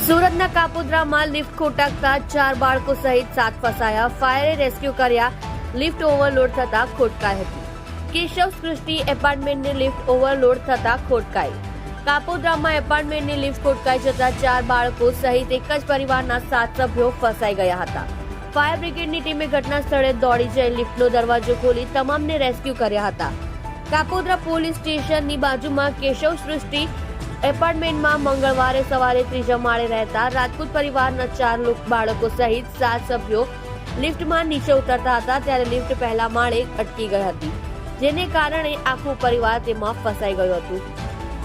સુરતના કાપોદ્રામાં લિફ્ટ ખોટકતા 4 બાળકો સહિત 7 ફસાયા. ફાયરે રેસ્ક્યુ કર્યા. લિફ્ટ ઓવરલોડ થતા ખોટકાઈ હતી. કેશવ સૃષ્ટિ એપાર્ટમેન્ટની લિફ્ટ ઓવરલોડ થતા ખોટકાઈ. કાપોદ્રામાં એપાર્ટમેન્ટની લિફ્ટ ખોટકાઈ જતા 4 બાળકો સહિત એક જ પરિવારના 7 સભ્યો ફસાઈ ગયા હતા. ફાયર બ્રિગેડની ટીમે ઘટના સ્થળે દોડી જઈ લિફ્ટનો દરવાજો ખોલી તમામને રેસ્ક્યુ કર્યા હતા. કાપોદ્રા પોલીસ સ્ટેશનની બાજુમાં કેશવ સૃષ્ટિ એપાર્ટમેન્ટમાં મંગળવારે સવારે 3જા માળે રહેતા રાજપૂત પરિવારના 4 બાળકો સહિત 7 સભ્યો લિફ્ટમાં નીચે ઉતરતા હતા ત્યારે લિફ્ટ પહેલા માળે અટકી ગઈ હતી, જેને કારણે આખું પરિવાર તેમાં ફસાઈ ગયું હતું.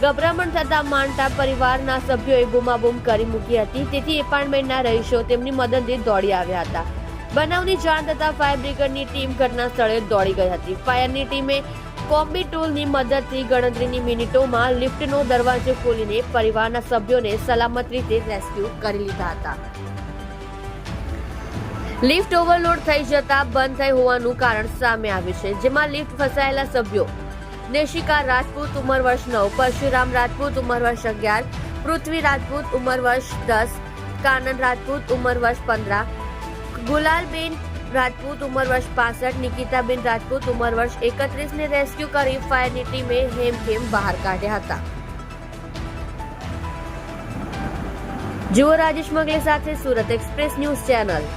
ગભરામણ થતા માંડતા પરિવારના સભ્યોએ બૂમાબૂમ કરી મૂકી હતી, તેથી એપાર્ટમેન્ટના રહીશો તેમની મદદે દોડી આવ્યા હતા. બનાવની જાણ થતા ફાયર બ્રિગેડની ટીમ ઘટના સ્થળે દોડી ગઈ હતી. ફાયરની ટીમે કોમ્બી ટૂલની મદદથી ગણતરીની મિનિટોમાં લિફ્ટનો દરવાજો ખોલીને પરિવારના સભ્યોને સલામત રીતે રેસ્ક્યુ કરી લીધા હતા. લિફ્ટ ઓવરલોડ થઈ જતા બંધ થઈ હોવાનું કારણ સામે આવ્યું છે, જેમાં લિફ્ટ ફસાયેલા સભ્યો નેશિકા રાજપૂત ઉંમર વર્ષ 9, પરશુરામ રાજપૂત ઉંમર વર્ષ 11, પૃથ્વી રાજપૂત ઉંમર વર્ષ 10, કાનન રાજપૂત ઉંમર વર્ષ 15, ગુલાલબેન રાજપૂત ઉંમર વર્ષ 65, નિકિતાબેન રાજપૂત ઉંમર વર્ષ 31 ને રેસ્ક્યુ કરી ફાયરની ટીમે હેમખેમ બહાર કાઢ્યા હતા. જુઓ રાજેશ મગલે સાથે સુરત એક્સપ્રેસ ન્યૂઝ ચેનલ.